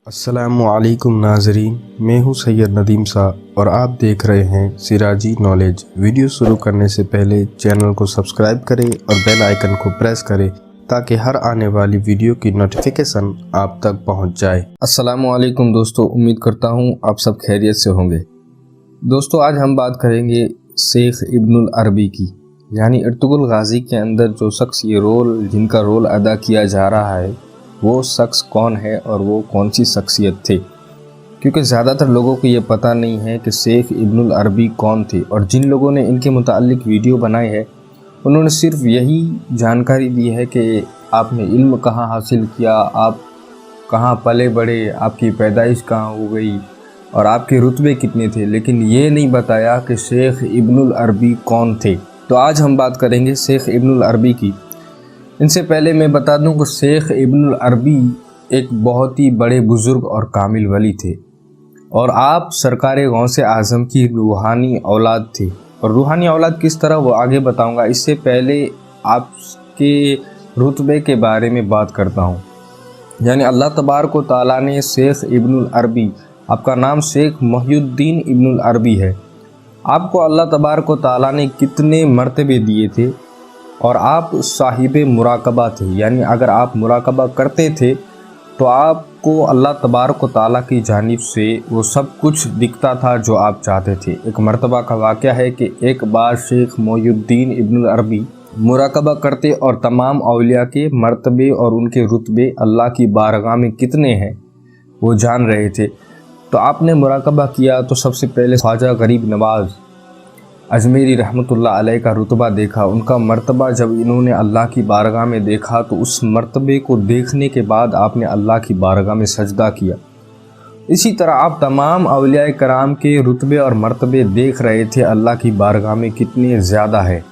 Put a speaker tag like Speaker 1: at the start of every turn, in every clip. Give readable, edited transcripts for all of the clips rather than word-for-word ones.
Speaker 1: अस्सलामुअलैकुम नाजरीन, मैं हूं सैयद नदीम साहब और आप देख रहे हैं सिराजी नॉलेज। वीडियो शुरू करने से पहले चैनल को सब्सक्राइब करें और बेल आइकन को प्रेस करें ताकि हर आने वाली वीडियो की नोटिफिकेशन आप तक पहुंच जाए। अस्सलामुअलैकुम दोस्तों, उम्मीद करता हूं आप सब खैरियत से होंगे। दोस्तों, आज हम बात करेंगे शेख इब्नुल अरबी की, यानी अर्तुगरुल गाज़ी के अंदर जो शख्स ये रोल जिनका रोल अदा किया जा रहा है वो शख्स कौन है और वो कौन सी शख्सियत थे। क्योंकि ज़्यादातर लोगों को ये पता नहीं है कि शेख इब्नुल अरबी कौन थे, और जिन लोगों ने इनके मुताल्लिक वीडियो बनाई है उन्होंने सिर्फ यही जानकारी दी है कि आपने इल्म कहाँ हासिल किया, आप कहाँ पले बढ़े, आपकी पैदाइश कहाँ हो गई और आपके रुतबे कितने थे, लेकिन ये नहीं बताया कि शेख इब्नुल अरबी कौन थे। तो आज हम बात करेंगे शेख इब्नुल अरबी की। इनसे पहले मैं बता दूं कि शेख इब्नुल अरबी एक बहुत ही बड़े बुज़ुर्ग और कामिल वली थे, और आप सरकार गौसे आज़म की रूहानी औलाद थे। और रूहानी औलाद किस तरह वो आगे बताऊंगा। इससे पहले आपके रुतबे के बारे में बात करता हूं। यानी अल्लाह तबारक व तआला ने शेख इब्नुल अरबी, आपका नाम शेख मोहिउद्दीन इब्नुल अरबी है, आपको अल्लाह तबारक व तआला ने कितने मर्तबे दिए थे, और आप साहिब मुराकबा थे। यानी अगर आप मुराकबा करते थे तो आपको अल्लाह तबारक व तआला की जानिब से वो सब कुछ दिखता था जो आप चाहते थे। एक मर्तबा का वाक़या है कि एक बार शेख मोहिउद्दीन इब्नुल अरबी मुराकबा करते और तमाम औलिया के मर्तबे और उनके रुतबे अल्लाह की बारगाह में कितने हैं वो जान रहे थे। तो आपने मुराकबा किया तो सबसे पहले ख्वाजा गरीब नवाज़ अजमेरी रहमतुल्लाह अलैह का रुतबा देखा, उनका मर्तबा जब इन्होंने अल्लाह की बारगाह में देखा तो उस मर्तबे को देखने के बाद आपने अल्लाह की बारगाह में सजदा किया। इसी तरह आप तमाम औलिया कराम के रुतबे और मर्तबे देख रहे थे अल्लाह की बारगाह में कितने ज़्यादा है।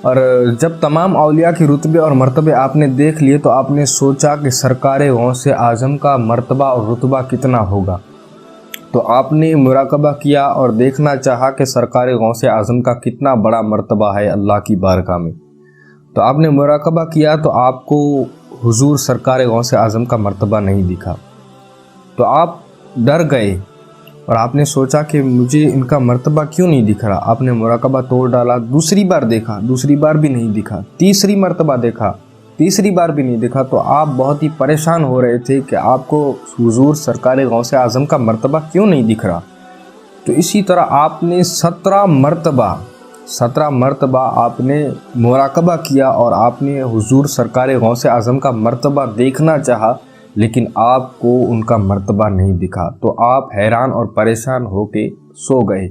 Speaker 1: और जब तमाम औलिया के रुतबे और मर्तबे आपने देख लिए तो आपने सोचा कि सरकार गौसे आज़म का मर्तबा और रुतबा कितना होगा। तो आपने मुराकबा किया और देखना चाहा कि सरकार गौसे आज़म का कितना बड़ा मर्तबा है अल्लाह की बारगाह में। तो आपने मुराकबा किया तो आपको हुजूर सरकार गौसे आज़म का मर्तबा नहीं दिखा। तो आप डर गए और आपने सोचा कि मुझे इनका मर्तबा क्यों नहीं दिख रहा। आपने मुराकबा तोड़ डाला, दूसरी बार देखा, दूसरी बार भी नहीं दिखा, तीसरी मर्तबा देखा, तीसरी बार भी नहीं दिखा। तो आप बहुत ही परेशान हो रहे थे कि आपको हुजूर सरकार गौसे आज़म का मर्तबा क्यों नहीं दिख रहा। तो इसी तरह आपने 17 मर्तबा आपने मुराकबा किया और आपने हुजूर सरकार गौसे आज़म का मर्तबा देखना चाहा, लेकिन आपको उनका मर्तबा नहीं दिखा। तो आप हैरान और परेशान होके सो गए।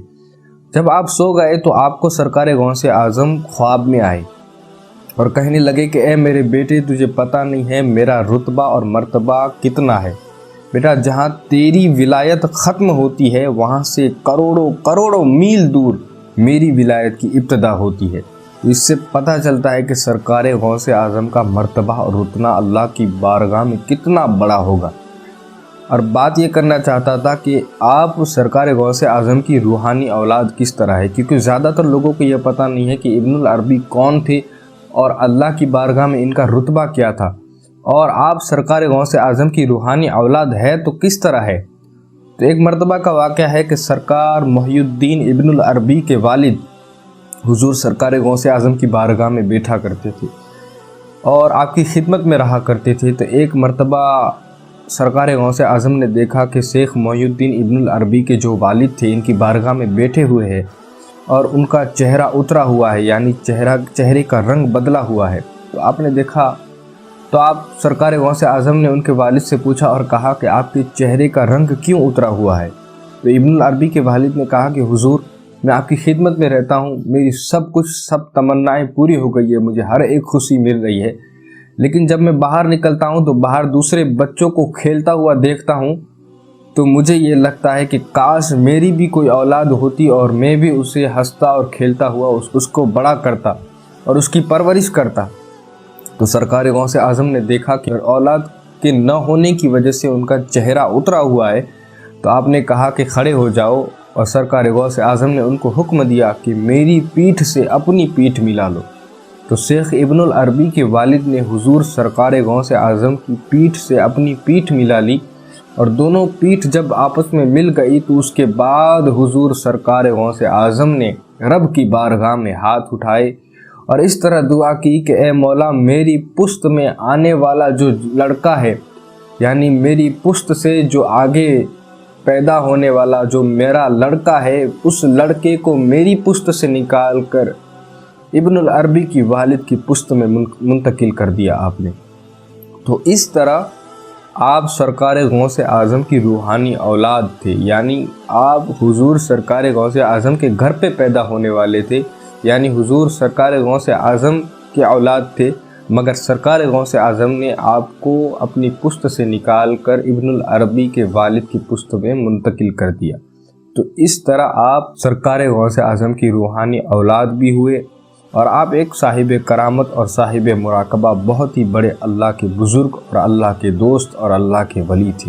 Speaker 1: जब आप सो गए तो आपको सरकार गौसे आज़म ख्वाब में आए और कहने लगे कि ए मेरे बेटे, तुझे पता नहीं है मेरा रुतबा और मर्तबा कितना है। बेटा, जहाँ तेरी विलायत ख़त्म होती है वहाँ से करोड़ों करोड़ों मील दूर मेरी विलायत की इब्तदा होती है। इससे पता चलता है कि सरकार गौसे आज़म का मर्तबा और रुतबा अल्लाह की बारगाह में कितना बड़ा होगा। और बात ये करना चाहता था कि आप सरकार गौसे आज़म की रूहानी औलाद किस तरह है, क्योंकि ज़्यादातर लोगों को ये पता नहीं है कि इब्नुल अरबी कौन थे और अल्लाह की बारगाह में इनका रुतबा क्या था। और आप सरकार गौसे आज़म की रूहानी औलाद है तो किस तरह है। तो एक मर्तबा का वाक़या है कि सरकार मोहिउद्दीन इब्नुल अरबी के वालिद हुजूर सरकार गौसे आज़म की बारगाह में बैठा करते थे और आपकी खिदमत में रहा करते थे। तो एक मर्तबा सरकार गौसे आज़म ने देखा कि शेख मोहिउद्दीन इब्नुल अरबी के जो वालिद थे इनकी बारगाह में बैठे हुए हैं और उनका चेहरा उतरा हुआ है, यानी चेहरे का रंग बदला हुआ है। तो आपने देखा तो आप सरकार गौसे आज़म ने उनके वालिद से पूछा और कहा कि आपके चेहरे का रंग क्यों उतरा हुआ है। तो इब्नुल अरबी के वालिद ने कहा कि हुजूर, मैं आपकी खिदमत में रहता हूँ, मेरी सब तमन्नाएं पूरी हो गई है, मुझे हर एक खुशी मिल रही है, लेकिन जब मैं बाहर निकलता हूँ तो बाहर दूसरे बच्चों को खेलता हुआ देखता हूँ तो मुझे ये लगता है कि काश मेरी भी कोई औलाद होती और मैं भी उसे हंसता और खेलता हुआ उसको बड़ा करता और उसकी परवरिश करता। तो सरकार गौसे आज़म ने देखा कि औलाद के न होने की वजह से उनका चेहरा उतरा हुआ है। तो आपने कहा कि खड़े हो जाओ, और सरकार गौसे आज़म ने उनको हुक्म दिया कि मेरी पीठ से अपनी पीठ मिला लो। तो शेख इब्नुल अरबी के वालिद ने हुजूर सरकार गौसे आज़म की पीठ से अपनी पीठ मिला ली اور دونوں پیٹھ جب آپس میں مل گئی تو اس کے بعد حضور سرکار غوث اعظم نے رب کی بارگاہ میں ہاتھ اٹھائے اور اس طرح دعا کی کہ اے مولا، میری پشت میں آنے والا جو لڑکا ہے، یعنی میری پشت سے جو آگے پیدا ہونے والا جو میرا لڑکا ہے، اس لڑکے کو میری پشت سے نکال کر ابن العربی کی والد کی پشت میں منتقل کر دیا آپ نے۔ تو اس طرح آپ سرکار غوث اعظم کی روحانی اولاد تھے، یعنی آپ حضور سرکار غوث اعظم کے گھر پہ پیدا ہونے والے تھے، یعنی حضور سرکار غوث اعظم کے اولاد تھے، مگر سرکار غوث اعظم نے آپ کو اپنی پشت سے نکال کر ابن العربی کے والد کی پشت میں منتقل کر دیا۔ تو اس طرح آپ سرکار غوث اعظم کی روحانی اولاد بھی ہوئے اور آپ ایک صاحب کرامت اور صاحب مراقبہ، بہت ہی بڑے اللہ کے بزرگ اور اللہ کے دوست اور اللہ کے ولی تھے۔